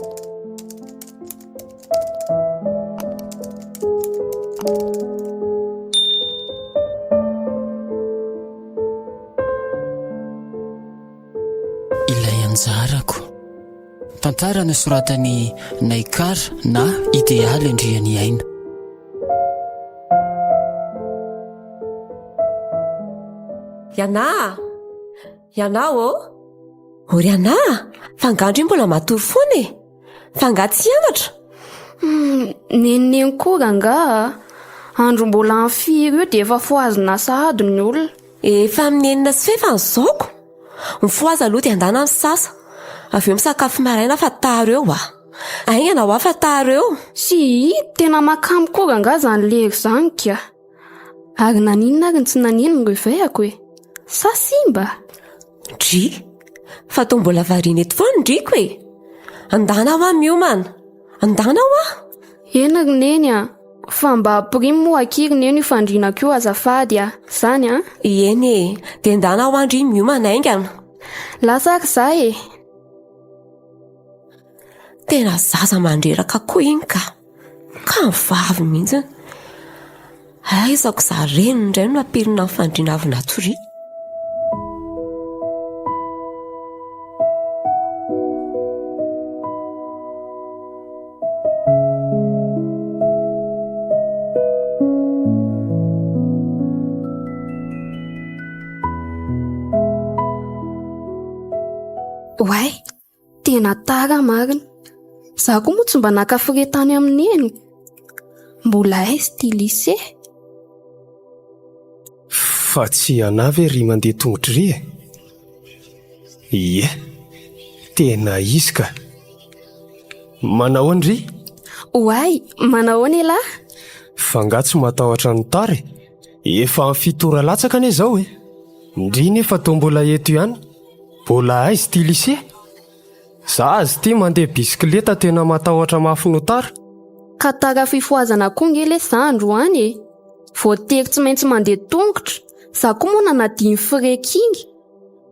Ilay Anjarako, tantara nosoratany naikara na idealy andriany aina. Ianao ory ana fangandry mbola matory foana e, fanga tsy hianatra. Neneniko ranga andro mbola amfiry io dia efa foazina sahady ny olona. Efa minenina sy fefa ny zaoko mifoaza aloha dia andana amin'ny sasa avy eo misakafo maraina fa taro eo aingana ho afa taro eo. Si tena makamoko ranga zany lery zany ka. Ary naninona ary tsy naninona revayako e, sa simba dry fa to mbola variana eto foana ndriko e. Andana ho miomana, andana ho ena ry neny fa mba primy moa akiry neny io fandrinako io azafady zany eny dia andana ho andry miomana aingana lasaka za e. Tena zaza mandreraka koa iny ka mivavy mihitsy. Aizako za reny indray no apirina amin'ny fandriana avy natory. Way, tena tara marina. Za koa moa tsy mba nakafiretany amin'ny eny. Mbola aizy ty lycée. Fa tsy anavy ry mandeha tongotra ry e. Ie, tena izy ka. Manao andry? Way, manao any lahy? Fanga tsy matahotra ny tara e. Efa amin'ny fitora latsaka ane zao e. Ndry nefa to mbola eto ihany. Mbola aizy ty lycée. Za azy ty mandeha bisikleta tena matahotra mafy no tara. Ka tara fifoazana koa ngele sandro any e. Voatery tsy maintsy mandeha tongotra. Za koa moa nanadiny freking.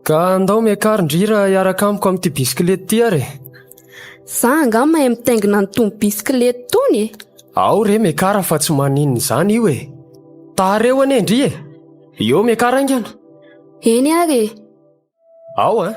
Ka andao miakarindry raha hiaraka amiko amin'ity bisikleta ty are. Za anga mahay mitaingina nytombo bisikleta tony e. Ao re miakara fa tsy maninona zany io e. Tareo ane ndry e. Io miakara aingana. Eny are. Ao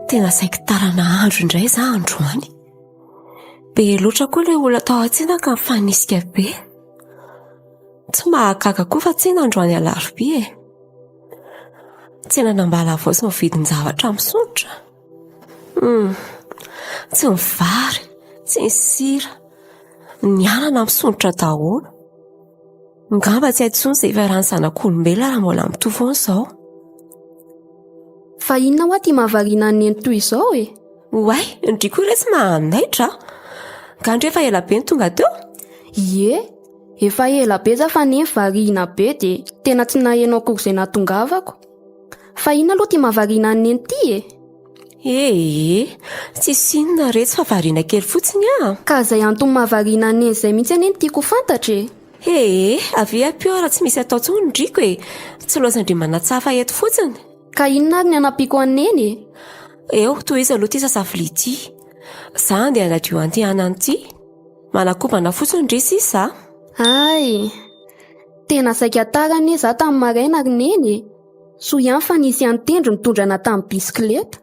Tena saiko tarana andro indray za androany. Be loatra koa ilay olona tao an-tsena ka mifanisika be. Tsy mahagaga koa fa tsena androany alarobia e. Tsena nambala avao sy mividiny zavatra misontra. Tsy ny vary, tsy ny sira, ny anana misontra daholo. Ngamba tsy haitsony izay ivarany zanak'olombelona raha mbola mitovy foana izao. Fa inona hoa ty mahavariana neny toy izao e? Way, ndriko ireo tsy mahanaitra. Ngandry efa ela be ny tonga teo? Ie, efa ela be za fa neny variana be dia tena tsy nahenao akory izay nahatongavako. Fa inona aloha ty mahavariana neny ty e? Tsy sinona retsy fa variana kely fotsiny Ka izay antony mahavariana neny izay mihitsy neny tiako fantatra e. Avy apio raha tsy misy atao tsony ndriko e. Tsy loasandry manatsafa eto fotsiny. Ka inona ary ny anapiako aneny e? Eo, toy izy aloha ty sasavily ty. Za andeha hanadio antihanany ty. Manakobana fotsiny ndry sisa. Ay, tena saika tara ane za tamin'ny maraina ary neny e. So ihany fa nisy antendro mitondrana tamin'ny bisikleta.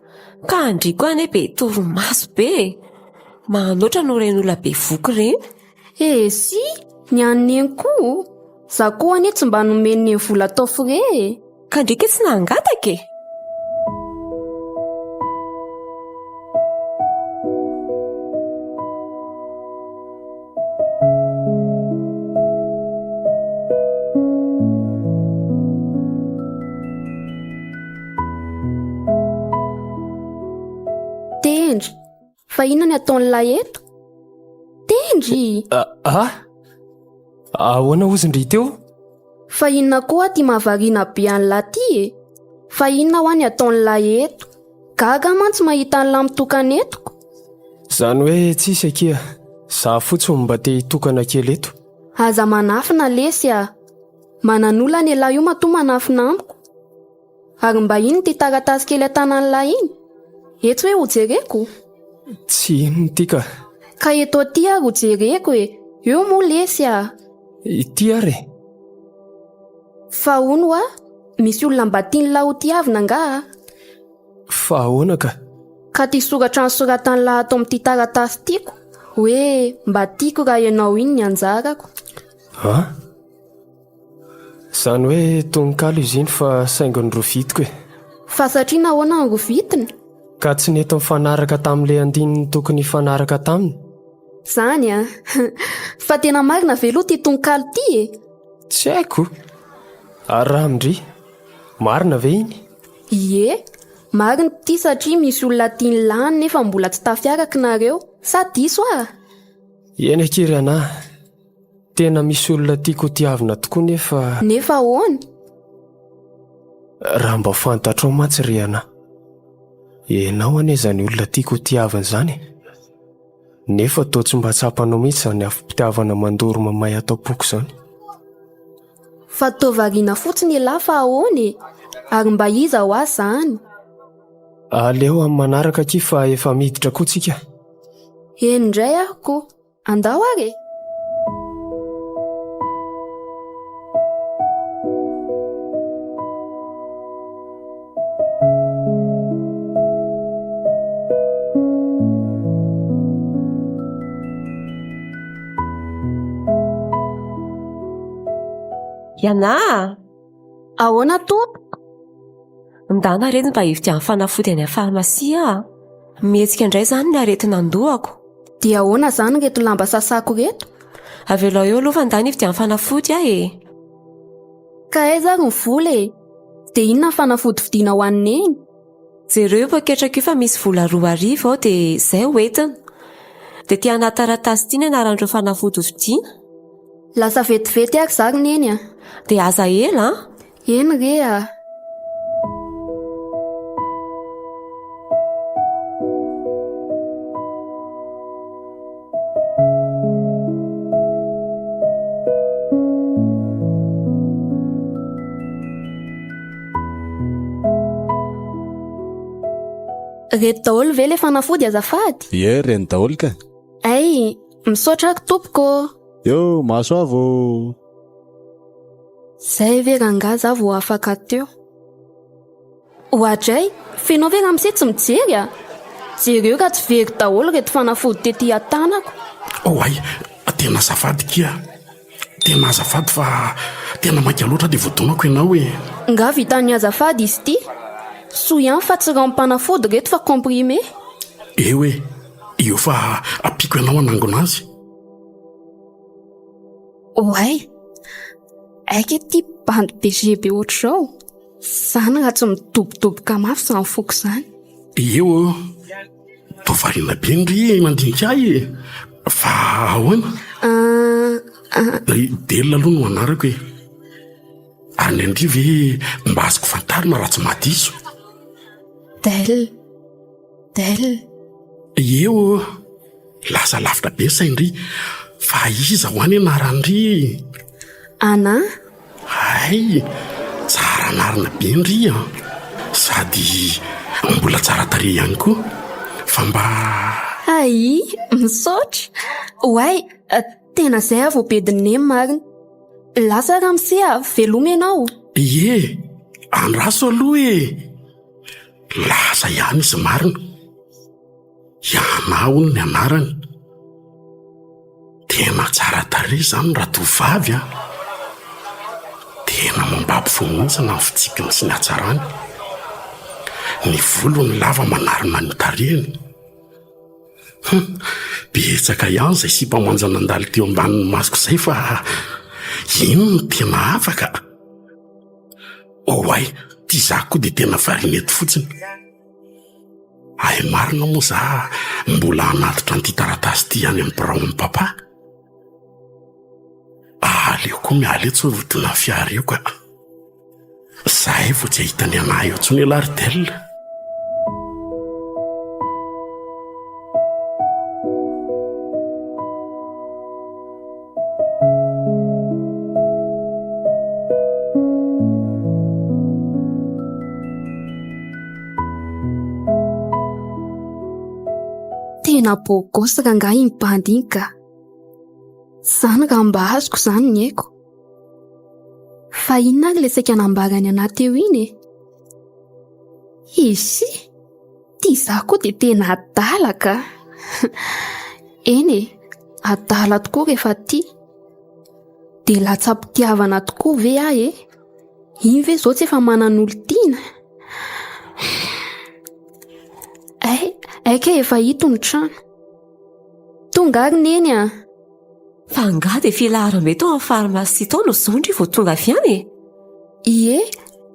Ka andriko ane be tovy maso be. Manoatra no ren'olona be voky reny. Si, ny aneny koa. Za koa ane tsy mba nomeny ny vola tao fre e. Ka ndrika tsy nangataka e. Tendry, fa inona ny ataon'ilay eto? Tendry! Ahoana ozy ndry teo? Fa inona koa ty mahavariana be an'la ty e? Fa inona hoa ny ataon'ilay eto? gaga mantsy mahita ny lamitokana etiko. Zany hoe tsisy akia, za fotsiny mba te hitokana kely eto. Aza manafina lesy a. Manan'olana ny lahy io matoa manafina amiko. Ary mba iny ty taratasy kely atanany lahy iny. Eto hoe hojereko. Tsy inony tika. Ka eto ty ary hojereko e. Eo moa lesy a. Ity ary. Fa ono a, misy olona mba tiany lahy ho tiavina nga a. Fa ahoana ka? Ka ty soratra nosoratany lahy ato amin'ity taratasy tiako. Hoe mba tiako raha ianao iny ny Anjarako. Ha? Zany hoe tononkalo izy iny fa saingony rovitiko e. Fa satria nahoana ny rovitiny? Ka tsy neto mifanaraka tamin'ilay andininy tokony hifanaraka taminy? Zany a. Fa tena marina velo ty tononkalo ty e. Tsy haiko. Ary raha Andry, marina ve iny? Ie, marina ty satria misy olona tiany lany nefa mbola tsy tafiaraka nareo. Sa diso a? Eny akery anahy. Tena misy olona tiako tiavina tokoa nefa... Nefa ahoana? Raha mba fantatrao matsy ry anahy. Ianao ane zany olona tiako tiavina zany. Nefa toa tsy mba tsapanao mihitsy zany afi-pitiavana mandoro mamay atao-poko zany. Fa tovariana fotsiny lahy fa ahoana e. Ary mba iza ho azy zany? Aleo amin'ny manaraka aky fa efa miditra koa tsika. Indray ahoko. Andao are. Ianao, Ahoana tompoko? ndana aretina mba hivy amin'ny fanafody any farmasia. Mihetsika indray zany ny aretina andohako. Dia ahoana zany reto lamba sasako reto? Avelao eo aloha ndana hivy amin'ny fanafody aho e. Ka aiza ny vola e? Dia inona ny fanafody vidiana ho an'ny? Jereo paketrako io fa misy vola 2 ao dia izay hoentina. Dia ty anaty taratasy ity ny anaran'ireo fanafody vidiana. Lasa vetivety ary zany neny a. Dia aza ela a? Eny re a. Reto daholo ve le fanafody azafady? Ie, reny daholo ka. Ay, misaotra ako tompoko. Yo, masoavo. Zay ve rangaza vao afaka teo. Hoadray, fenao ve ramose tsy mijery a? Jereo ka tsy very daholo reto fanafody tety atanako. Ay, tena azafady kia. Tena azafady fa tena maika loatra dia voadonako ianao e. Nga vitan'ny azafady izy ty. So ihany fa tsy ranom-panafody reto fa comprimé. Eo e, io fa apiko ianao anangona azy. Oay, aika ty bandy BGB ohatr'izao. Zany raha tsy midobodoboka mafy zany foko zany. Eo, tovariana be ndry mandinika e. Fa ahoana? Delona aloha no anarako e. Ary ny andry ve mba azoko fantarina raha tsy madiso. Del. Eo, lasa lavitra be saindry. Fa iza ho any anarandry? Ana? Ay, tsara anarina be ndry a. Sady mbola tsara tarehy ihany koa. Fa mba... Ay, misaotra. Oay, tena zay avao bedin'ny marina. Lasa ramose a, veloma ianao. Ie, andraso aloha e. Lasa ihany izy marina. Ianao ny anarany. Tena tsara tarehy zany raha tovavy a. Tena mambabo fonitsina ny fitsikiny sy ny hatsarany. Ny volony lava manarina ny tarehiny. Betsaka ihany izay sy mpamonjana andaly teo ambanin'ny masoko izay fa ino no tena afaka. Ay, ty zako koa dia tena varineto fotsiny. Ay marina moa za mbola anatitra an'ity taratasy ty any amin'ny birao amin'ny papa. Aleo koa miala eto sao vodina fiara eo ka. Zahay vao tsy ahitany anahy eo tsony laridella. tena bogosy rangahy iny bandy iny ka. Zany raha mba azoko zany ny haiko. Fa inona ary ilay saika nambarany anahy teo iny e? Izy tia izaho koa dia tena adala ka. Eny e, adala tokoa rehefa tia. Dia latsa-pitiavana tokoa ve ahy e? Iny ve izao tsy efa manan'olo tiana? Aika efa hito ny trano. Tonga ary neny a. Fa nga dia filaharam-be tao amin'ny farmasia tao no zondry vao tonga avy any e. Ie,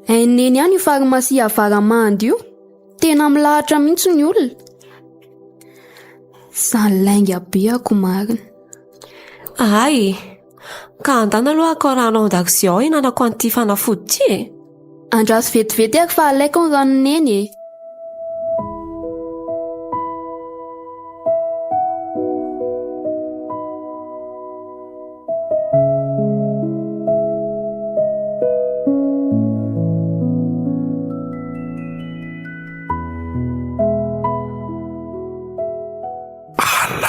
neny ihany io farmasia avaramandy io. Tena milahatra mihitsy ny olona. Zany lainga be ako marina. Ay, ka andana aloha akoranao an-dakozia ao hinanako an'ity fanafody ty e. Andraso vetivety ary fa alaiko ny rano neny e.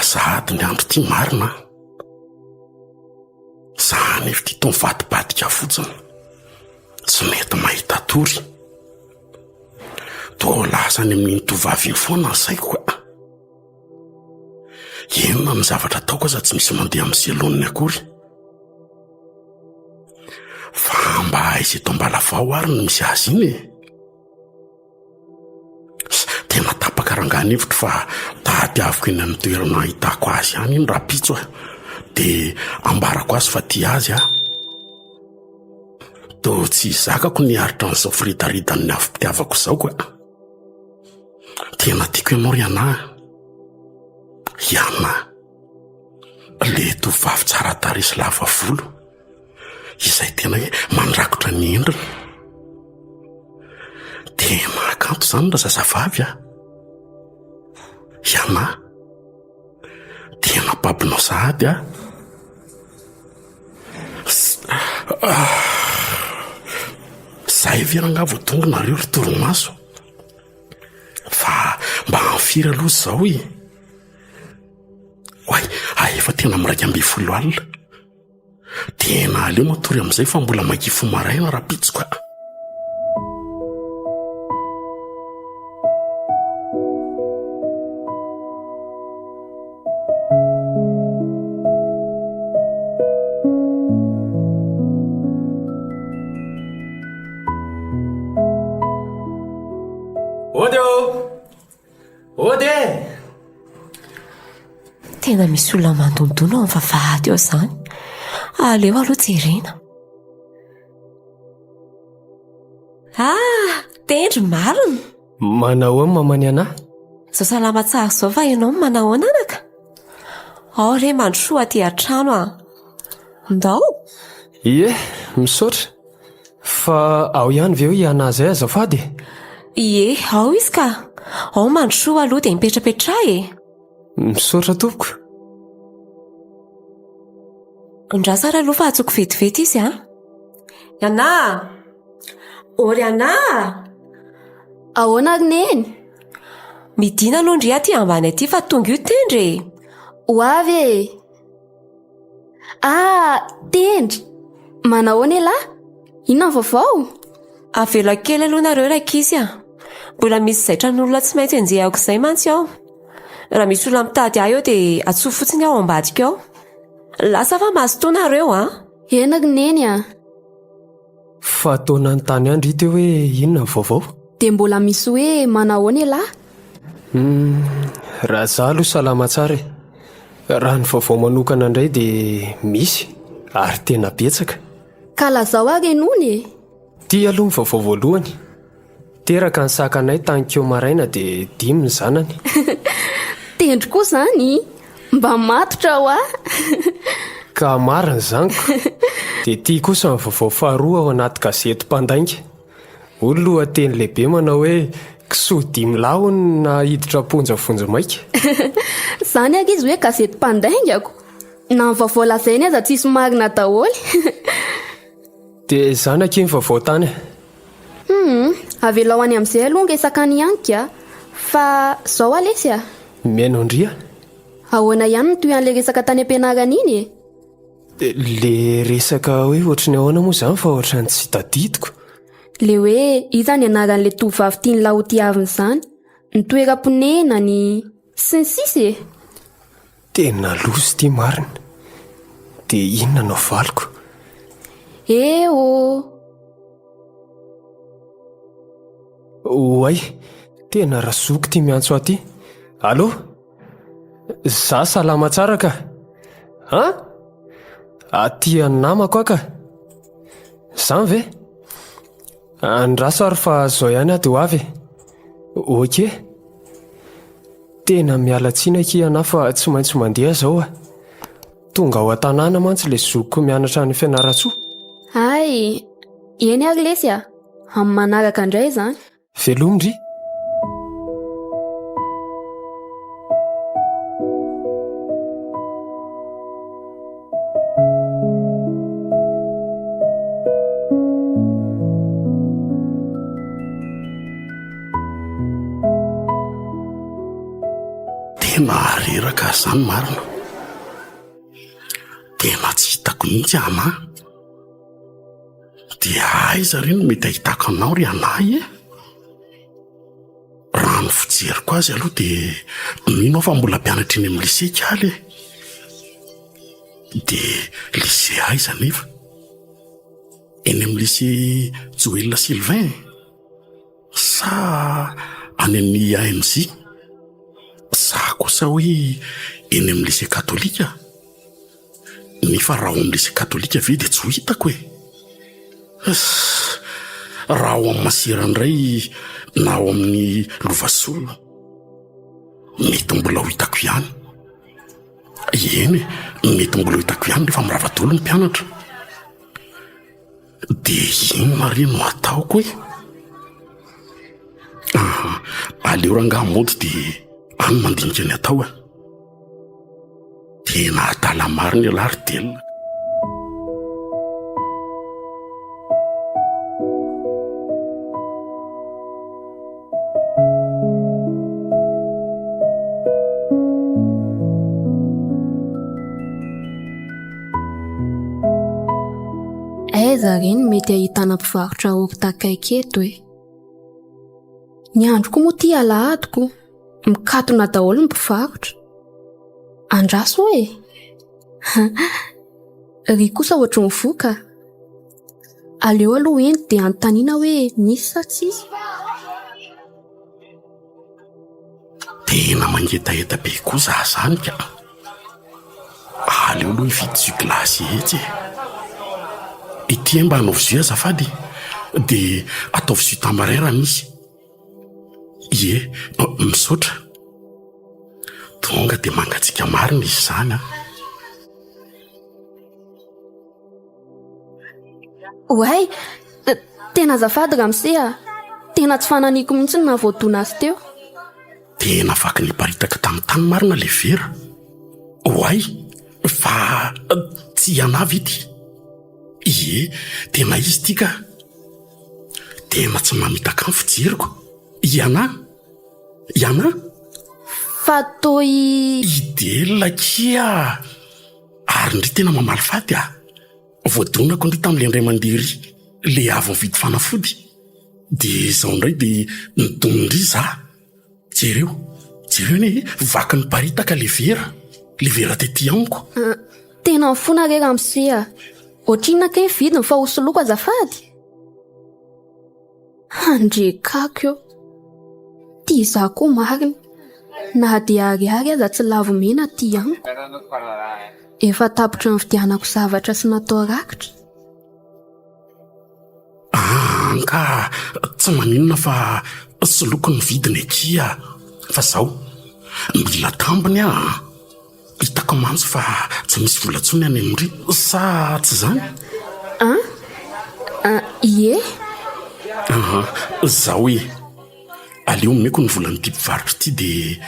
Sahady ny andro ty marina. Zany efa ty tao mivadibadika fotsiny. Tsy mety mahita tory. To lasany amin'iny tovavy iny foana ny saiko. Inona ny zavatra ataoko aza tsy misy mandeha amin'ny seloniny akory. Fa mba izay tao mbalavao ary no misy azy iny e. Tena tapaka ranganivitra fa tadiaviko eny amin'ny toerana ahitako azy ihany iny raha pitso dia ambarako azy fa tia azy to tsy zakako ny aritra n'izao firidaridany avy-pitiavako izao koa. Tena tiako ianao ry anahy. Iana le tovavy tsara tarehy sy lava volo izay tena hoe mandrakotra ny endriny. Tena kanto zany raha zazavavy Iana tena babinao sahady Zay veranga vao tonga nareo ry torimaso. Fa mba amfiry aloha zao i. Oay, efa tena miraika 12 alina. Tena aleo matory amin'izay fa mbola magifo maraina raha pitsoko. Tena misy olona mandondona ao amin'ny vavahady eo zany. Aleo aloha jerena. Tendry marina. Manao ao mamany anahy? Zao salama tsara zao fa ianao manao ananaka. Ao re mandrosoa aty an-trano Ndao? Ie, misaotra. Fa ao ihany ve hoe iana zay azafady? Ie, ao izy ka. Ao mandrosoa aloha dia mipetrapetra e. Misaotra tompoko. Ndrasara aloha fa atsoko vetivety izy Iana! Ory Iana! Ahoana ary neny? Midina aloha ndry aty ambany aty fa tonga io tendry. Hoavy e. Tendry. Manao ane lahy? Inona ny vaovao? Avela kely aloha nareo raikisy Mbola misy zaitra n'olona tsy maintsy enjehako izay mantsy ao. Raha misy olona mitady ahy eo dia atsoa fotsiny aho ambadika ao. Lasa fa mazotoa nareo Ena ary neny Fa ataona ny tany andry teo hoe inona ny vaovao? Dia mbola misy hoe manao ane lahy? Raha za aloha salama tsara. Raha ny vaovao manokana indray dia misy ary tena betsaka. Ka lazao ary enony Tia aloha ny vaovao voalohany. Teraka ny sakanay tankeo maraina dia 5 ny zanany. Tendry koa zany. Mba matotra ao Ka marina zaniko. Dia tia kosa ny vaovao faharoa ao anaty gazety mpandainga. Lohateny lehibe manao hoe kisoa 5 lahony na hiditra ponja vonjomaika. Zany ary izy hoe gazety mpandaingako. Na ny vaovao lazainy aza tsisy marina daholo. Dia zany aky ny vaovao tany Avela ho any amin'izay aloha resaka ny anky fa zao alesy Miaino ndria? ahoana ihany ny toy an'le resaka tany am-pianarana iny e? Le resaka hoe ohatrany ahoana moa zany fa ohatrany tsy tadidiko. Le hoe iza ny anaran'le tovavy tia ny lahotiaviny izany, ny toeram-ponenany sy ny sisa e. Tena lozy ty marina. Dia inona no valiko? Oay, tena rasoko ty miantso aty. Allo? Za salama tsara ka? Aty namako aka? Zany ve? Andraso ary fa zao ihany aho dia ho avy. Oke. Tena miala tsiny ana fa tsy maintsy mandeha zao a. Tonga ao an-tanàna mantsy le zokiko mianatra ny fianaratsoa. Ay, eny ary lesy a, amin'ny manaraka indray izany. Velomindry. Tena reraka zany marina. Tena tsy hitako mihitsy ana. Dia aiza reny mety ahitako anao ry anahy e? Raha ny fijeriko azy aloha dia mino fa mbola mpianatra eny amin'ny lycée kaly e. Dia lycée aiza nefa? Eny amin'ny lycée Rajoelina Sylvain sa any amin'ny AMZ? Sa kosa hoe eny amin'ny lycée katolika? Nefa raha ao amin'ny lycée katolika ve dia tsy ho hitako e. Raha ao amin'ny masera indray na ao amin'ny lovasolo mety mbola ho hitako ihany. Eny mety mbola ho hitako ihany rehefa miravadolo ny mpianatra. Dia inona re no ataoko e? Aleo rangaha mody dia any mandinika ny atao e. Tena adala marina lary delona. Aiza reny mety ahitana mpivarotra orin-takaiky eto e. Ny androko moa ty alahadiko, mikatona daholo ny mpivarotra. Andraso e. Ry kosa ohatry ny voka. Aleo aloha eny dia anontaniana hoe misy sa tsisy. Tena mangetaeta be kosa zany ka. Aleo aloha hividy juglasy etsy e. Ity mba hanaovy azafady dia ataovy jus raha misy. Ie, misaotra. Tonga dia mangatsika marina izy zany a. Oay, tena azafady ramose a. Tena tsy fananiko mihitsy na voadona azy teo. Tena vaky niparitaka tamin'ny tany marina le vera. Oay, fa tsy ianavy ity. Ie, tena izy ty ka. Tena tsy mamitaka ny fijeriko. Iana? Fa toy idelona kia. Ary ndry tena mamaly faty a. Voadonako ndry tamin'le indray mandery le avy mividy fanafody. Dia izao indray dia nidonindry za. Jereo ne vaky niparitaka le vera tety amiko. Tena mifona re ramose a. Ohatrinona ke vidiny fa hosoloko azafady. Andrekako eo. Ty za koa marina. Na dia ariary aza tsy lavomena ty amiko. Efa tapitra ny fidianako zavatra sy natao rakitra. Ka tsy maninona fa soloko ny vidiny ekia. Fa zao mila tambiny a. Hitako mantsy fa tsy misy volantsony any Andry sa tsy zany? Ie? Zao e. Aleo meko ny volan'ity mpivarotra ity dia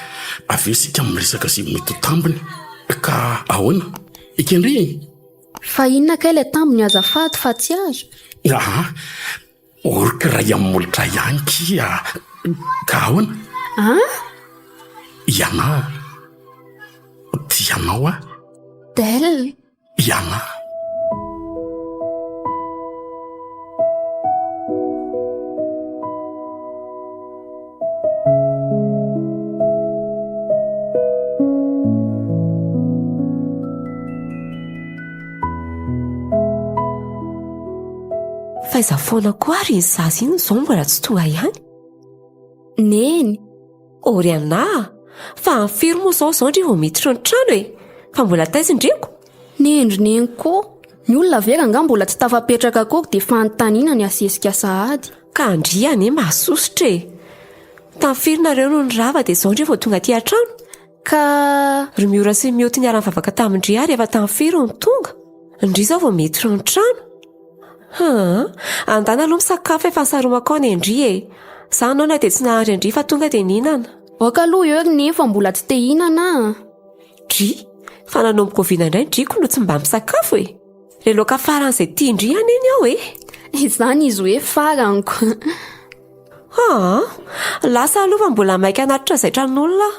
aveo sika miresaka sy mety ho tambiny. Ka ahoana? Ikendry? Fa inona kay ilay tambiny azafady fa tsy azo? Orika ray amin'ny molotra ihany kia. Ka ahoana? Iana. Tsy ianao a? Del. Iana. Faiza foana koa ary izy zaza iny izao mbola tsy tonga ihany. Neny. Ory anahy, fa amfiry moa izao ndry vao miditra ny trano e, fa mbola taizindriko. Nendrineny koa, ny olona vera nga mbola tsy tafapetraka akory dia fanontaniana ny asesika sahady. Ka Andry ane mahasosotra e. Tamfiry nareo no nirava dia izao ndry vao tonga aty an-trano. Ka Ry miora sy mioty niara mivavaka tamindry ary efa tamfiry ny tonga. Ndry izao vao miditra ny trano. Andana aloha misakafo efa saromako ao ny Andry e. Za anao na dia tsy nahary Andry fa tonga dia nihinana. oka aloha eo nefa mbola tsy te hihinana. Dry, fa nanomboka oviana indray Dryko no tsy mba misakafo e. Le loaka faran'izay tia Andry any eny ao e. Izany izy hoe faranko. Lasa aloha fa mbola maika anatitra zaitran'olona.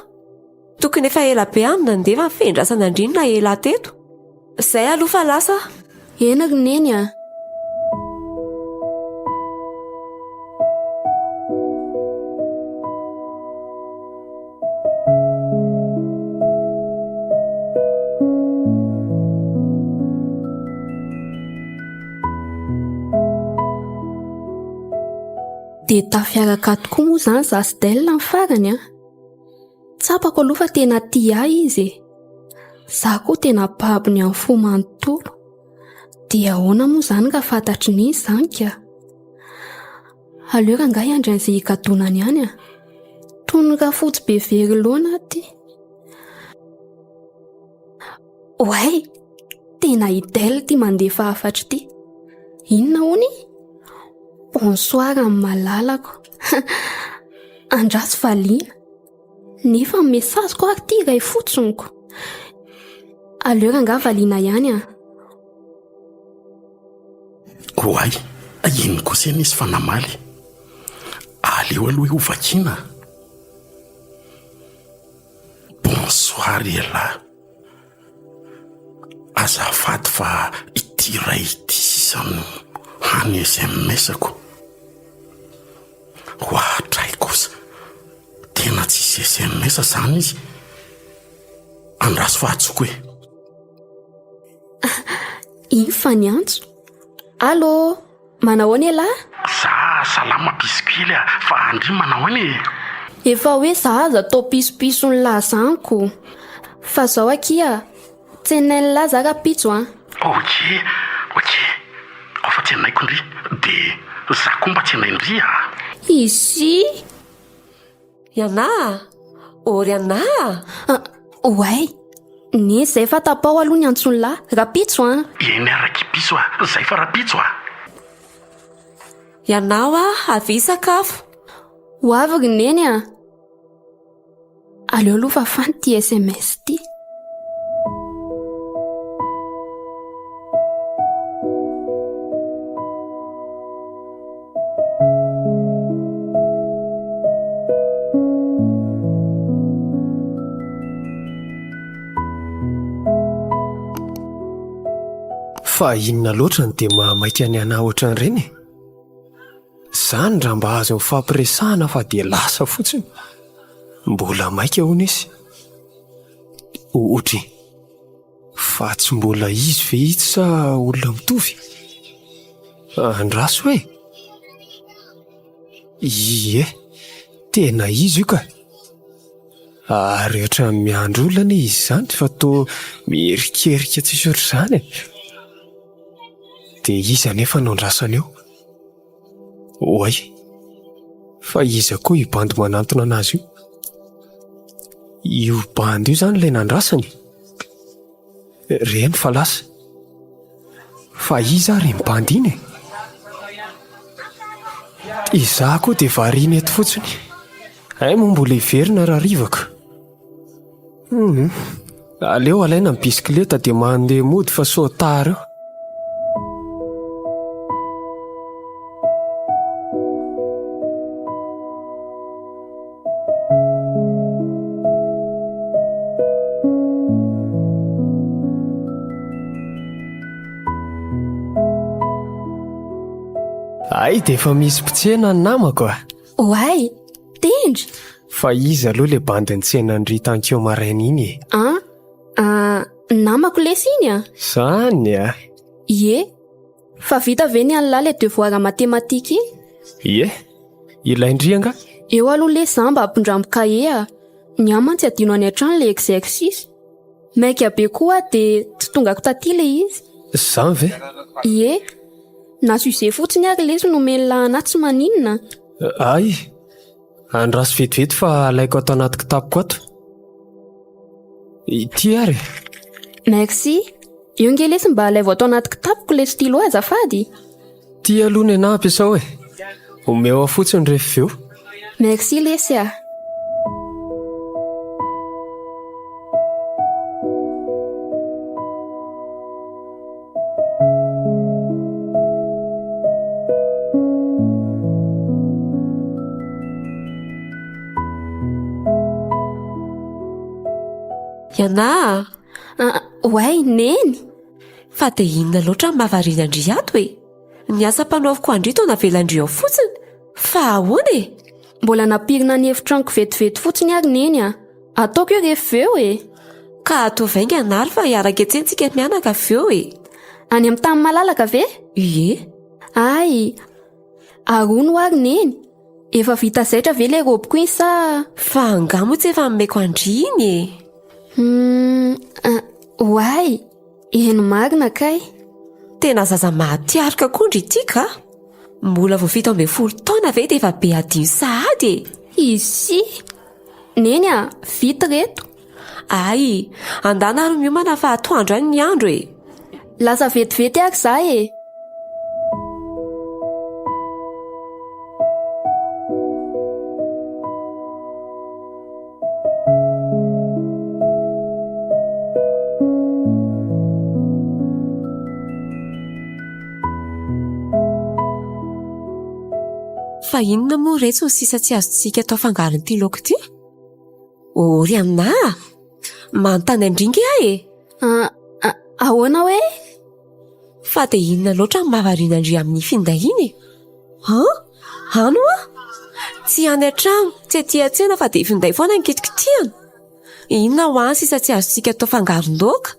Tokony efa ela be any nandefa fendrasana Andry na ela teto. Zay aloha fa lasa. Enako neny a. Dia tafiaraka tokoa moa izany za sy Del ny farany a. Tsapako aloha fa tena tia ahy izy e. Za koa tena babiny amin'ny fo manontolo. Dia ahoana moa izany ka fantatry ny izany ka. Aleo rangahy iandry an'izay hikadonany ihany a. Tonoka fotsy be very loana aty. Oay, tena i Del ty mandefa afatra ity. Inona hony? Bonsoir amin'ny malalako. Andrasy valiana. Nefa mesaziko ary ty iray fotsoniko. Aleo rangahy valiana ihany a. Oay, ino kosa nisy fanamaly. Aleo aloha io vakina. Bonsoir ela. Azafady fa ity ray ity sisany hany SMS-ako. Ohatray kosa. Tena tsisy SMS zany izy. Andraso fahatsoko e. Iny fa ny antso. Allô, manao any ela? Za salama bisikily fa Andry manao any. Efa hoe za aza atao pisopiso ny lazaniko. Fa zao akia, tsenel la za ampitso a. Ok. Afa tsenaiko Andry. De za koa mba tsenay Andry a. Izy? Iana? Ory ana? Oay, ne zay fa tapao aloha ny antsony la, rapitso a. Eny araky piso a, zay fa rapitso a. Ianao a, avy sakafo. Ho avy neny a. Aleo aloha fa fany ty SMS ty. Fa inona loatra ny dia mahamaika ny anahy ohatran'ireny. Zany raha mba azo mifampiresahana fa dia lasa fotsiny. Mbola maika hono izy. Ohatra fa tsy mbola izy ve itsy sa olona mitovy? Andraso hoe? Ie, tena izy io ka. Ary ohatra miandro olana izy zany fa toa mierikerika tsisy ohatr'izany. Dia iza nefa no andrasany eo? Oay, fa iza koa io bandy manantona anazy io? Io bandy io zany ilay nandrasany. Reny fa lasa. Fa iza ary ny bandy iny? Izaho koa dia variana eto fotsiny. Ay moa mbola hiverina raha rivaka. Aleo alaina ny bisikileta dia mandeha mody fa so tara eo. Ay, dia efa misy mpitsena ny namako a. Oay, tendry. Fa izy aloha le bandiny tsena Andry tankeo maraina iny e. Namako lesy iny a? Zany a. Ie, fa vita ve ny an'lahy le devoir matematika iny? Ie, ilay indrianga? Eo aloha le za mba ampindrambo kahie a. Ny amantsy adino any an-trano le exercice. Maika be koa dia tsy tongako taty le izy. Zany ve? Ie, na suze fotsiny ary lesy nomeny lahana tsy maninona. Ay, andraso vetivety fa alaiko ato anaty kitapoko ato. Ity ary. Merci. Io nge lesy mba alaivo ato anaty kitapoko le stylo azafady. Ty aloha ny anahy ampiasao e. Omeo fotsiny rehefa eo. Merci lesy a. Iana Oay, neny. fa dia inona loatra mahavariana Andry ato e? Ny asa mpanaoviko Andry to navela Andry ao fotsiny. Fa ahoana e? Mbola napirina ny efitraniko vetivety fotsiny ary neny a. Ataoko eo rehefa eo e. Ka atao vainga anary fa hiaraka etsentsika mianaka avy eo e. Any amin'ny tany malalaka ve? Ie. Ay, arono ary neny. Efa vita zaitra ve le roboko iny sa? Fa angamo tsy efa nomeko Andry iny e. Oay, eno marina kay. Tena zaza mahatiarika koa Andry ity ka. Mbola vao 17 taona ve dia efa be adino sahady e. Izy neny a, vita reto. Ay, andana ary miomana fa atoandro any ny andro e. Lasa vetivety ary za e. Fa inona moa retso ny sisa tsy azontsika atao fangaron'ity laoko ity? Ory aminahy, manontany Andringy ahy e. Ahoana hoe? Fa dia inona loatra ny mahavariana Andry amin'ny finday iny e? Ano a? Tsy any an-trano, tsy aty an-tsena fa dia finday foana ny kitikitihana. Inona ho any sisa tsy azontsika atao fangaron-daoka?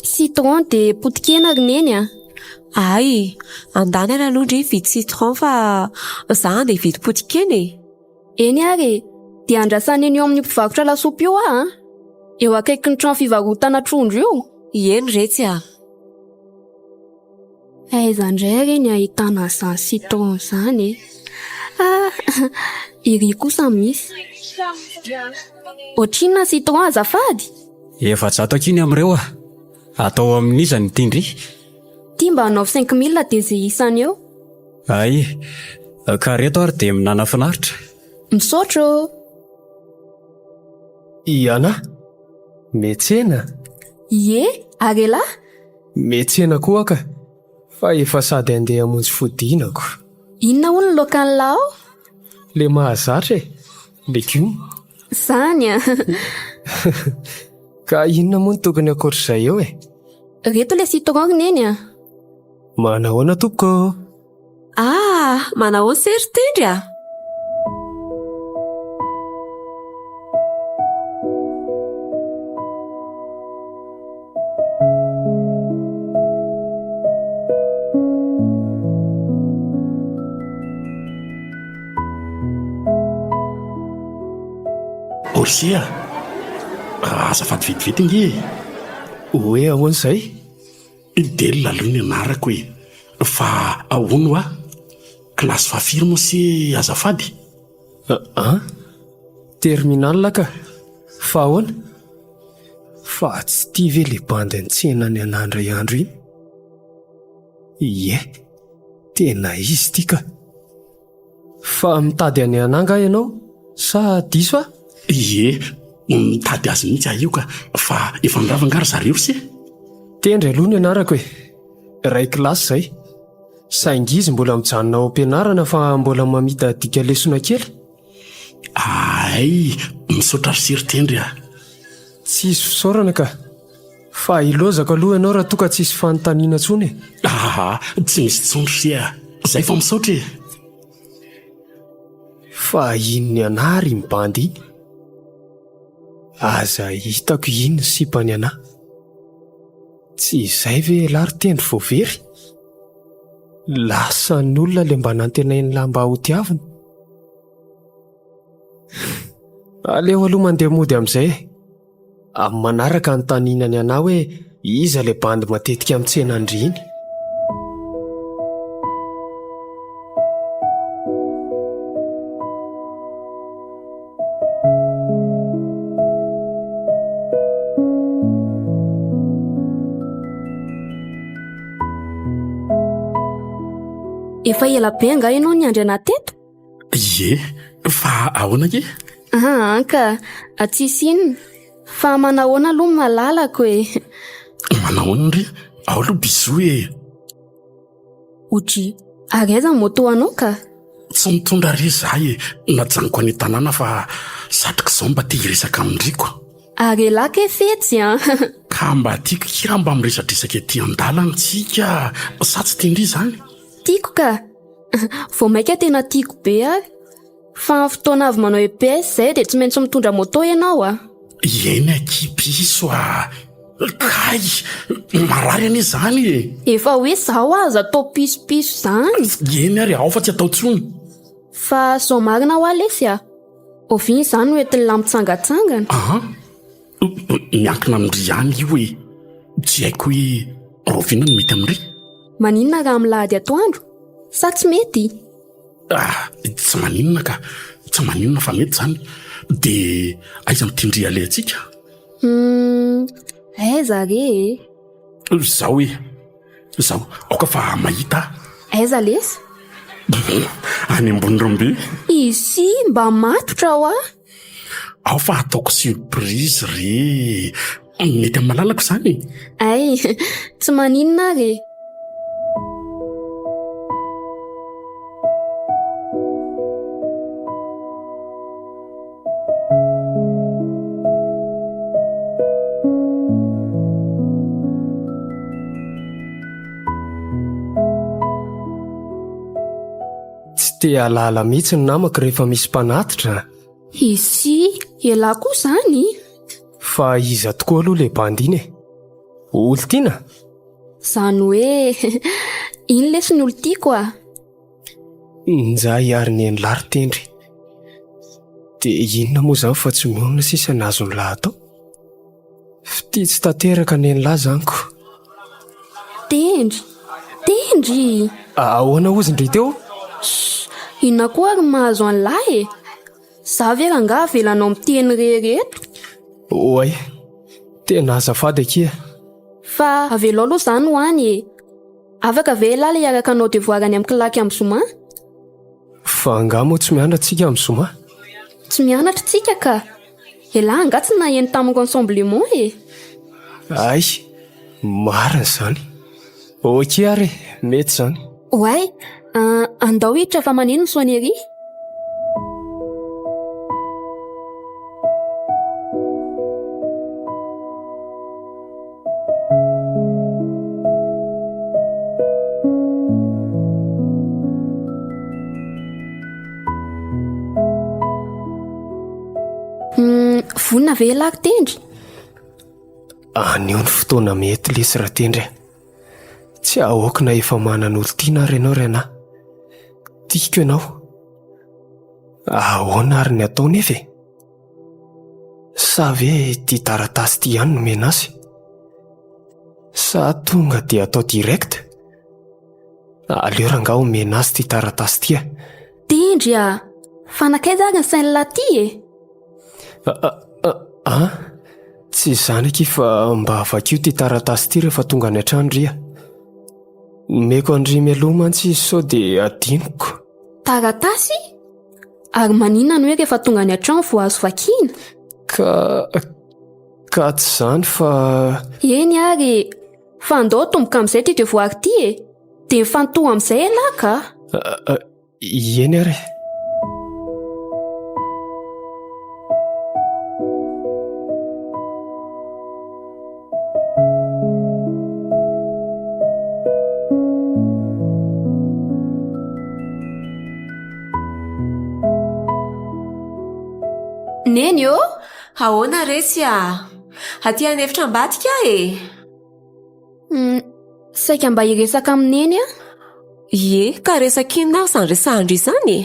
Citron dia potikena ary neny a. Ay, andany ary aloha Andry vidy citron fa za dia vidy potikena e. Eny ary, dia andrasana eny eo amin'ny mpivarotra lasopy io a. Eo akaiky ny trano fivarotana trondro io. Eny retsy a. Aiza indray ary ny ahitana izany citron izany e. Iry kosa misy. Ohatrinona citron azafady? Efa zato akiny amin'ireo a. Atao amin'iza ny tindry? Ty mba hanao 5000 dia izay isany eo. Ay, ka reto ary dia minana finaritra. Misaotro. Iana, metsena. Ie, arela? Metsena koa ka. Fa efa sady andeha hamonjy fodinako. Inona hono ny lokan'lao? Le mahazatra e, legioma. Zany a. Ka inona moa ny tokony akoatr'izay eo e? Reto le citron neny a. Manahoana tompoko? Manahoana sery tendry a? Orsia, azafady vetivety nge. Hoe ahoana izay? Delona aloha ny anarako e. Fa ahono a? Kilasy fahafiry moa sy azafady? Terminal ka. Fa ahoana? Fa tsy tia ve le bandiny tsena ny an'Andry andro iny? Ie, tena izy ity ka. Fa mitady any ananga ianao? Sa diso a? Ie, mitady azy mihitsy aho io ka. Fa efa miravangara zareo se. Tendry aloha ny anarako e. Ray kilasy izay. Saingy izy mbola mijanona ao am-pianarana fa mbola mamita dika lesona kely. Ay, misaotra sery tendry a. Tsy izy fisaorana ka. Fa ilozako aloha ianao raha toka tsisy fanontaniana ntsony. Tsy misy tsondrosia zay fa misaotra e. Fa inony anary mibandy iny? Aza hitako ino sipany anahy. Tsy izay ve lary tendry voavery? Lasa ny olona le mba nantenainy lamba ho tiavina. Aleo aloha mandeha mody amin'izay. Amin'ny manaraka ny taninany anao hoe iza le bandy matetika amin'ny tsena Andry iny. Efa ela be nga ianao ny andry anahy teto? Ie, fa ahoana ke? Anka, tsisy inona. Fa manahoana aloha malalako e. Manahoana ry? Ao aloha biso e. Oji, ary aiza ny moto anao ka? Tsy mitondra ry zaho e. Najanoko any tanàna fa satroka izao mba te hiresaka amindriko. Ary lahy ke fetsy an. Ka mba tiako kira mba miresadresaka ety an-dalana tsika. Sa tsy tiandry izany? Tiako ka. Vao maika tena tiako be ary. Fa amin'ny fotoana avy manao EPS zay dia tsy maintsy mitondra moto ianao a. Eny akipiso a. Kay, marary ane izany e. Efa hoe zaho aza atao pisopiso izany. Eny ary ao fa tsy atao tsony. Fa zao marina ho alesy a. Ovia izany ho entin'ny lahy mitsangatsangana. Miankina amindry ihany io e. Tsy haiko hoe roviana no mety amindry. Maninona raha milahady atoandro? Sa tsy mety? Tsy maninona ka. Tsy maninona fa mety zany. Dia aiza mitindry alay atsika? Aiza re? Zaho e. Zaho, aoka fa mahita. Aiza lesy? Any ambony rombe. Izy mba matotra ho ah. Ao fa ataoko surprise re. Mety amin'ny malalako izany. Ay, tsy maninona re. Tsy te alala mihitsy ny namako rehefa misy mpanatitra. Izy, ela koa izany. Fa iza tokoa aloha le bandy iny e? Olo tiana? Zany hoe iny lesy ny olo tiako a. Nja hiary ny enilary tendry. Dia inona moa izany fa tsy mionona sisa nazo ny lahy atao? Fity tsy tanteraka ny enilahy zaniko. Tendry, tendry. Ahoana ozy ndry teo? Inona koa ary mahazo an'lahy e? Za ve rangaha velanao miteny rehereto? Oay, tena azafady akia. Fa avelo aloha izany ho any e. Afaka ve lahy le araka anao devoirany amin'ny kilaky amin'ny zoma? Fa nga moa tsy mianatra tsika amin'ny zoma? Tsy mianatra tsika ka. Elahy anga tsy naheno tamin'ny rassemblement e. Ay, marina izany. Okia ary, mety izany. Oay, andao hiditra fa maneno ny soanery. Vonina ve lahy tendry? Anio ny fotoana mety lesy raha tendry. Tsy ahoakina efa manana olo tiana ary ianao ry anahy. Tiako ianao. Ahoana ary ny atao nefa e? Sa ve tia taratasy ty ihany no menasy? Sa tonga dia atao direct? Aleo rangaha ho menasy ty taratasy tia. Tendry a, fanakaiza ary ny sainy laty e? Tsy izany aky fa mba avakio ty taratasy ty rehefa tonga any an-trano ria. Meko Andry mialoha mantsy sao dia adinoko. Taratasy? Ary maninona ny hoe rehefa tonga any an-trano vao azo vakiana? Ka tsy izany fa... Eny ary, fa andao tomboka amin'izay ty devoary ty e. Dia mifantoha amin'izay lahy ka? Eny ary. Neny ô? Ahoana resy aty any efitra ambadika e? Saika mba hiresaka amineny a? Ie, ka resaka inona izany resahandry izany?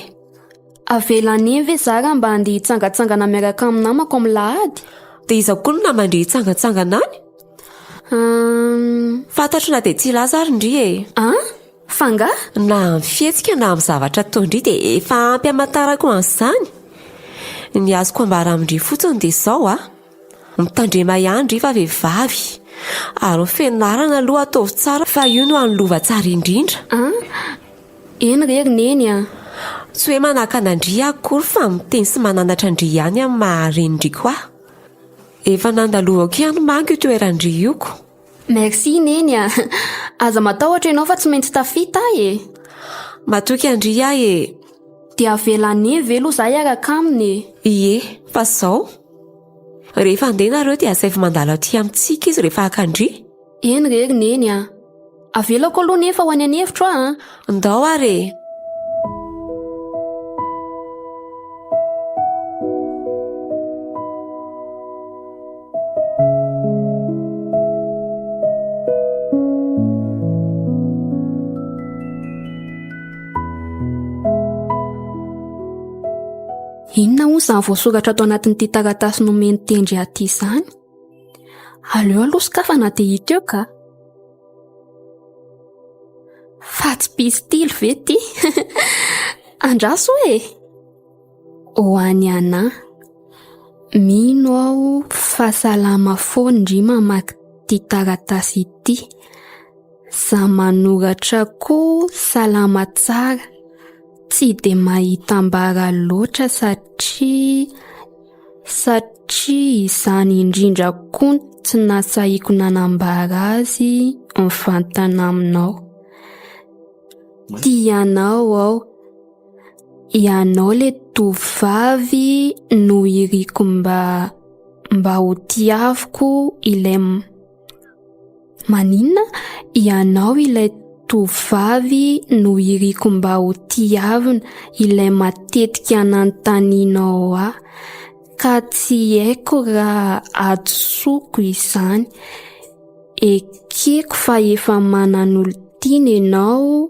Avelany ve zara mba andeha hitsangatsangana miaraka amin'ny namako amin'ny lahady? Dia izaho koa no mandeha hitsangatsangana any? Fantatro na dia tsy lazary ndry e. Fanga? Na amin'ny fihetsika na amin'ny zavatra ataondry dia efa ampy hamantarako an'izany. Ny azoko ambara amindry fotsiny dia izao mitandrema ihany ry fa vehivavy. Ary fianarana aloha ataovy tsara fa io no anylova tsara indrindra. Eny rery neny Tsy hoe manahaka an'Andry akory fa miteny sy mananatra Andry ihany amin'ny maharendriko Efa nandalovako ihany manko io toerandry ioko. Merci neny aza matahotra ianao fa tsy maintsy tafita e. Matoky Andry e. Dia avelany ve aloha izaho hiaraka aminy? Ie, fa izao rehefa andeha nareo dia asaify mandalo aty amintsika izy rehefa haka Andry. Eny rery neny avelako aloha nefa ho any an'hevitro Ndao are. Inona hoy izany voasoratra ato anatin'ity taratasy nomeny tendry aty izany? Aleo aloha sokafana dia hita eo ka. Fa tsy pistily ve ty? Andraso e? Ho any anahy. Mino aho fa salama foana ndry mamaky ity taratasy ity. Za manoratra koa salama tsara. Tsy dia mahita ambara loatra satria izany indrindra koa tsy nasahiako nanambara azy mifantana aminao. Tianao aho. Ianao le tovavy no iriko mba ho tiaviko ilay maninona? Ianao ilay tovavy no iriko mba ho tiavina ilay matetika anantaninao ka tsy haiko raha atsoiko izany. Ekeko fa efa manan'olo tiana ianao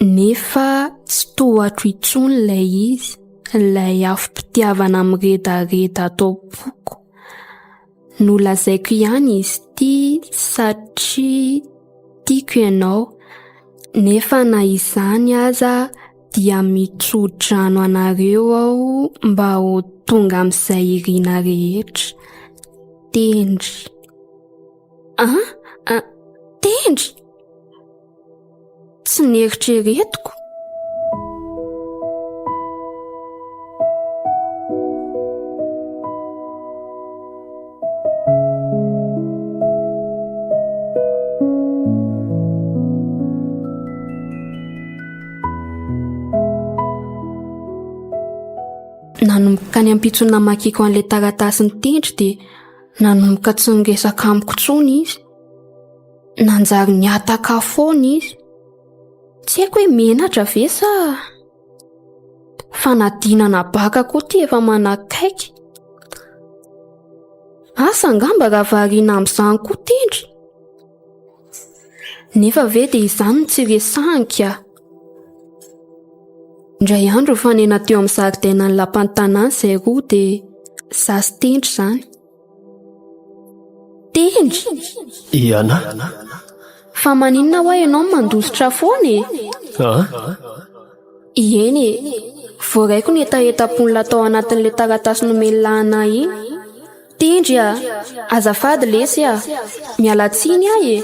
nefa tsy tohatro intsony ilay izy, ilay afim-pitiavana miredareda atao boko. Nolazaiko ihany izy ity satria tiako ianao, nefa na izany aza dia mitso-drano anareo aho mba ho tonga amin'izay irina rehetra. Tendry. Tendry? Tsy nieritreretiko. Nanomboka ny ampitso namakiko an'ilay taratasy ny tendry dia nanomboka tsy niresaka amiko intsony izy. Nanjary niataka foana izy. Tsy haiko hoe menatra ve sa fanadinana baka koa ty efa manakaiky. Asa angamba raha variana amin'izany koa tendry. Nefa ve dia izany no tsy resahanka. Indray andro fanena teo amin'ny zaridaina ny lapan'ny tanàna izay roa dia izaho sy tendry izany. Tendry? Iana? Fa maninona hoa ianao mandositra foana e? Ieny e, voaraiko ny etaeta-ponina tao anatin'ilay taratasy nomelana iny. Tendry azafady lesy miala tsiny e.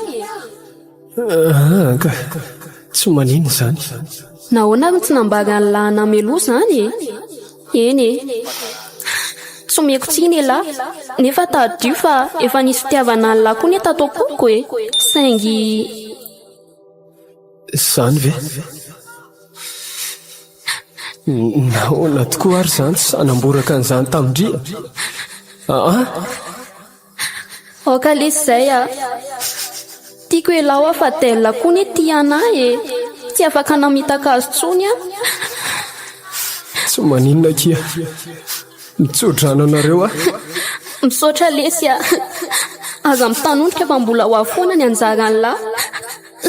Tsy manino izany. Nahoana ary tsy nambara ny lahana meloa izany e? Eny e, tsy omeko tsiny e lahy, nefa tadio fa efa nisy fitiavana ny lahy koa ny tato poko e. Saingy izany ve? Nahoana tokoa ary izany tsy sanamboraka an'izany tamindria. Oka lesy izay tiako hoe lahy fa tella koa ny tia anahy e. Tsy afaka namitaka azy tsony Tsy maninona kia, mitsodrano anareo misaotra lesy a. Aza mitanondrika fa mbola ho afoana ny anjarany lahy.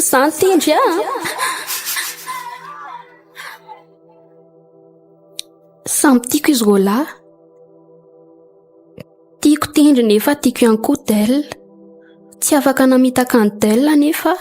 Zany tendry a. Samy tiako izy roa lahy. Tiako tendry nefa tiako ihany koa del. Tsy afaka namitaka ny del nefa.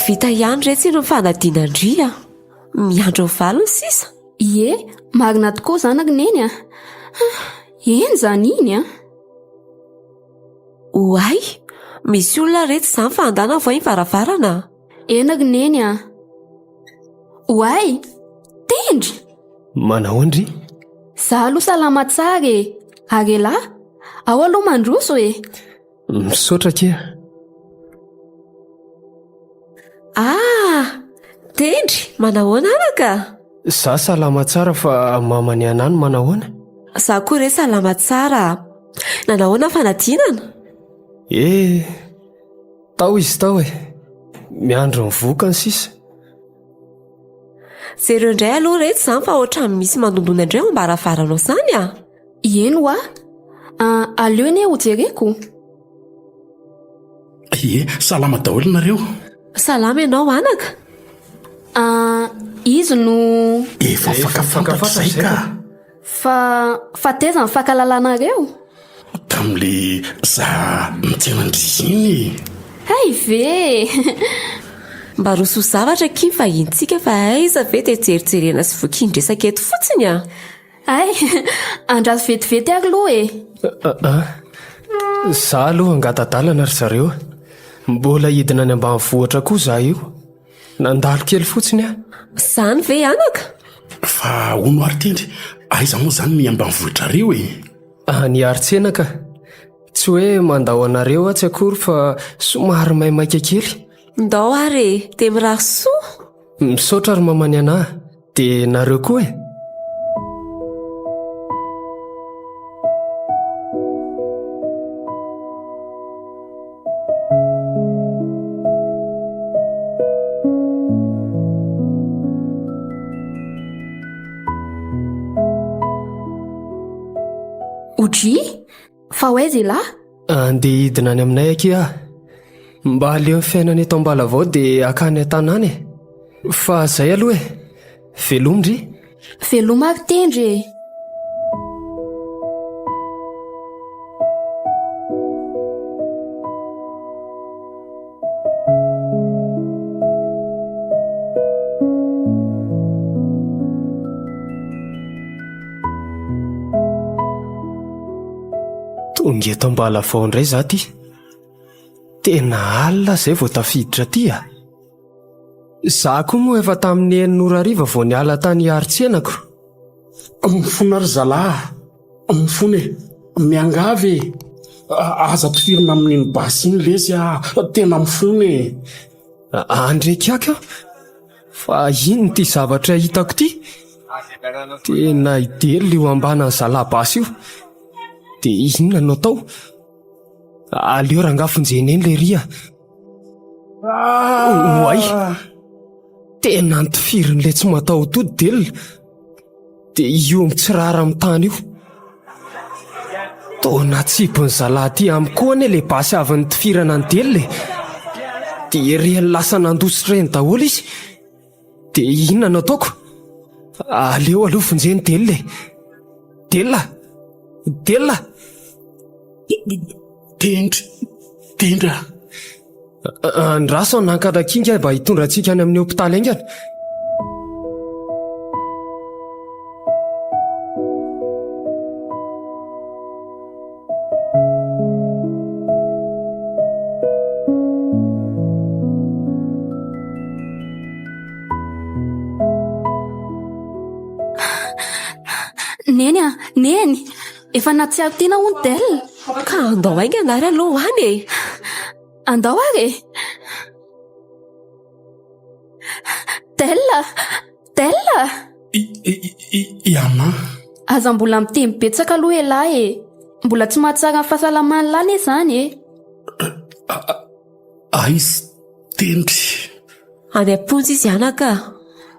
Vita ihany retsy no fanadina Andry a. Miandro valony sisa. Ie, marina tokoa zanaka neny a. Eny zany iny a. Oay, misy olona retsy zany fa andana voa iny varavarana. Enaka neny a. Oay, tendry. Manao Andry? Za aloha salama tsara e. Are lahy, ao aloha mandroso e. Misaotra kia. Tendry, manahoana anaka? Za salama tsara fa mamany anany manahoana? Za koa re salama tsara. Nanahoana fanadinana? Tao izy tao e. Miandro mivoaka ny sisa. Zereo indray aloha reto zany fa ohatrany misy mandondona indray ambaravarana zany a. Eno a. Aleo ne ho jereko. Salama daholo nareo. Salama ianao anaka? Izy no efa fakafantatra zay ka. Fa teza mifakalalànareo. Tam'le za mitsenandry iny. Hay ve. Mba roso zavatra ky fahintsika fa aiza ve tejerijerena sy voakindresaka eto fotsiny a. Ay, andraso vetivety ary loha e. Za aloha angatadalana ry zareo. Mbola hidina any ambanivohitra koa za io. Nandalo kely fotsiny a. Zany ve anaka? Fa ono ary tendry, aiza moa zany ny ambanivohitra reo e. Ny aritsena ka. Tsy hoe mandao anareo atsy akory fa somary maimaika kely. Ndao ary de mirasoa. Misaotra ary mamany anahy. De nareo koa e. Odry? Fa hoaiza lahy? Andeha hidina any aminay aky aho. Mba aleo ny fiainana eto Ambalavao dia akany an-tanàna e. Fa zay aloha e. Velomindry? Veloma ary tendry e. Tonga eto Ambalavao indray za ty. Tena alina zay vao tafiditra ty a. Za koa moa efa tamin'ny 9:00 vao niala tany Aritsenako. Mifona ry zalahy, mifona e, miangavy e. Aza mpifirina amin'iny basy iny lesy a, tena mifona e. Andry kiaka, fa ino ty zavatra hitako ty? Tena idely io ambana ny zalahy basy io. De inona no atao? Aleo rangafonjeny eny le ria. Oay, tena antifirin'le tsy matao tody delona. De io mitsirara amin'ny tany io. Tona tsipony zalahy ty amiko koa ane le basy avy ny tifirana ny delona. De ria lasa nandositra eny daholo izy. De inona no ataoko? Aleo alofonjeny delona. Delona. Tendra. Andraso nankatra kinga mba hitondra antsika any amin'ny hopitaly aingana. Neny, efa natsiaro tiana hono del. Ka andao aingana ary aloha any e. Andao ary e. Del, Tella! Iana. Aza mbola miteny betsaka aloha Ilay e. Mbola tsy mahatsara ny fahasalamany lany zany e. Aizy tendry. Any am-ponjy izy anaka.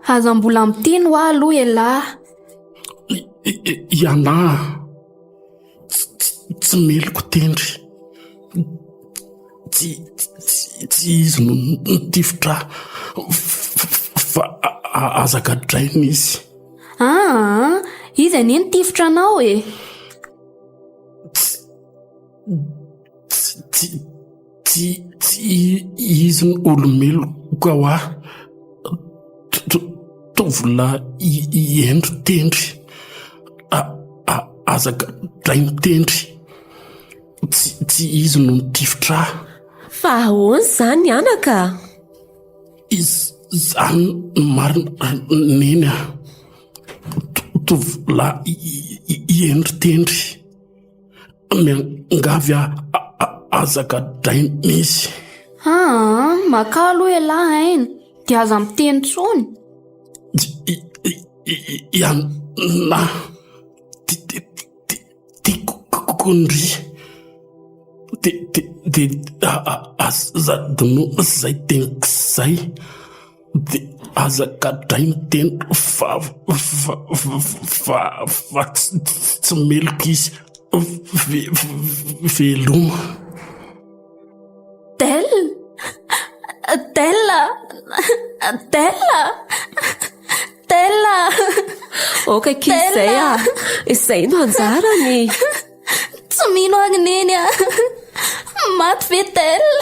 Aza mbola miteny ho aloha Ilay. Iana. Tsy meloko tendry. Tsy izy no nitifitra fa azakadrainy izy. Izy anie nitifitra anao e. Tsy izy ny olomeloka ho aho. Tovolahy iendro tendry. Azakadrainy tendry. Tsy izy no nitifitra. Fa ahoana izany anaka? Izany marina neny a. Tovolahy iendry tendry. Miangavy azakadrainy izy. Maka aloha Ilay aina. Dia aza miteny tsony. Iana. Tiako kondry. Dia azadino izay tenik'izay. Dia azakadrainy tendry fa tsy meloko izy. Veloma. Tella! Oka kely izay a. Izay no anjarany. Tsy mino agny neny a. Maty ve Tella?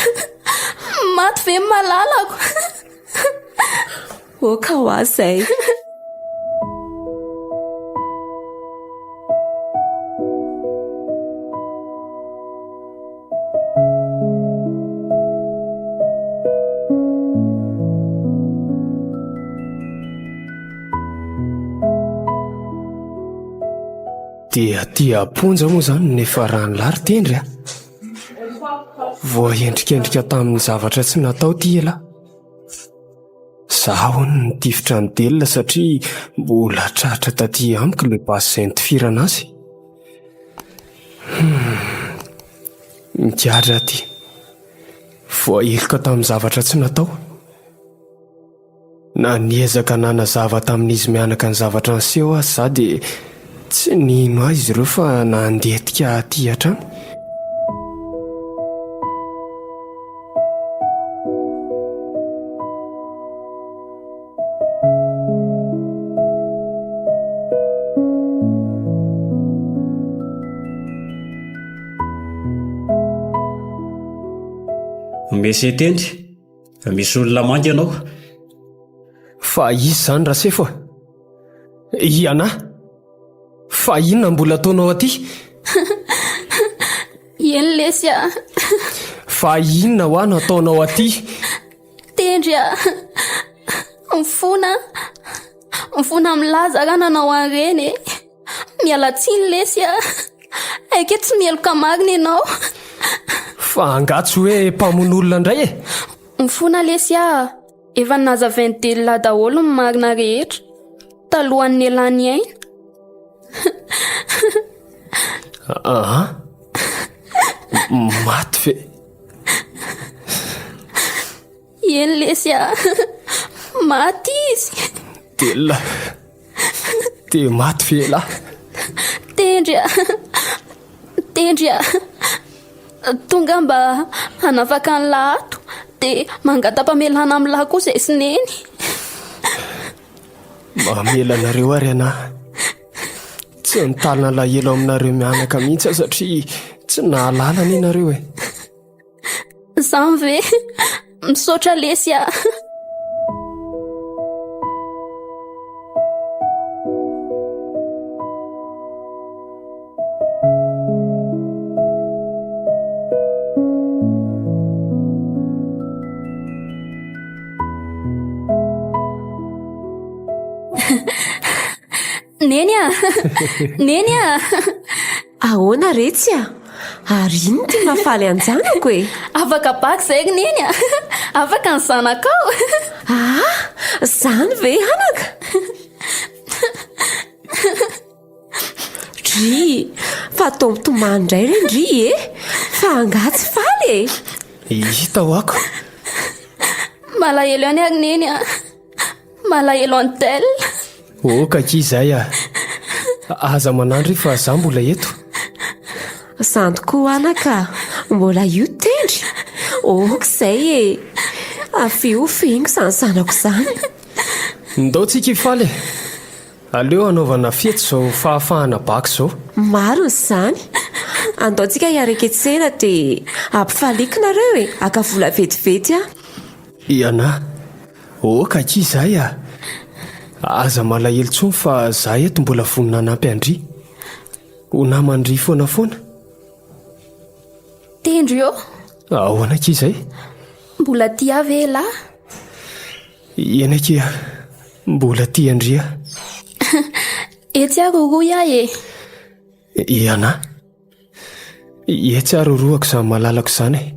Maty ve malalako? Oka ho azy izay. Dia tia aponja moa izany nefa raha nilary tendry a. Voahendrikendrika tamin'ny zavatra tsy natao ty ela. Zaho ny nitifitra ny delona satria mbola tratra taty amiko le basy izay nitifirana azy. Migadra ty. Voaheloka tamin'ny zavatra tsy natao. Na niezaka nanazava tamin'izy mianaka ny zavatra niseho azy za dia tsy nino azy izy ireo fa nandetika aty hatrany. Mesy tendry, misy olona mangy ianao. Fa izy izany raha sefa. Iana, fa inona mbola ataonao aty? Eny lesy a. Fa inona ho ano ataonao aty? Tendry a. Mifona milaza raha nanao an'ireny. Miala tsiny lesy a. Eke tsy mieloka marina ianao. Fa angatsy hoe mpamon'olona indray e? Mifona lesy a. Efa nazavainy delona daholo ny marina rehetra talohan'ny elany aina. Maty ve? Eny lesy a. Maty izy. Delona. Dia maty ve lahy? Tendry a. Tonga mba hanafaka ny lahato dia mangata-pamelana amin'ny lahy kosa izay sineny. Mamela anareo ary anahy. Tsy nitalina lahelo aminareo mianaka mihitsy satria tsy nahalala ny nareo e. Zany ve misaotra lesy a. Neny a. Ahoana retsy a? Ary ino ty mafaly anjanako e? Afaka baka izay neny a. Afaka ny zanakao. Zany ve anaka? Ndry fa tombotomany indray re Ndry e, fa angatsy faly e. Hita ho ako. Malahelo any agneny a, malahelo antel. Kaki izay aza manandry fa zaho mbola eto. Zany tokoa anaka, mbola io tendry. Izay e, afiofiny izany zanako izany. Ndao tsika ifaly. Aleo anaovana fety izao fahafahana baka izao. Maro izany. Andaontsika hiareketsena dia ampifalikina reo aka vola vetivety Ianao. Kaki izay aza malahelo tsony fa za eto mbola vonina anampy Andry. Ho namandry foana foana. Tendry eo. Ahoana ki izay? Mbola tia vela. Iena kia, mbola tia Andry Etsy aroroa e. Ianao. Etsy aroroako izany malalako izany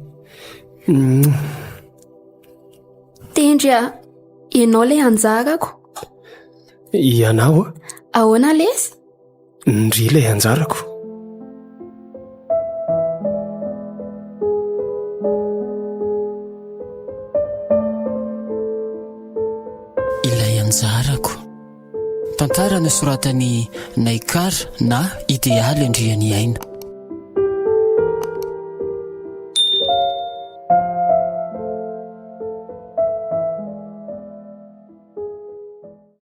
Tendry ianao le Anjarako. Ianao Ahoana lesy? Ndry ilay Anjarako. Ilay Anjarako. Tantara nosoratany Naikara na idealy Andriany aina.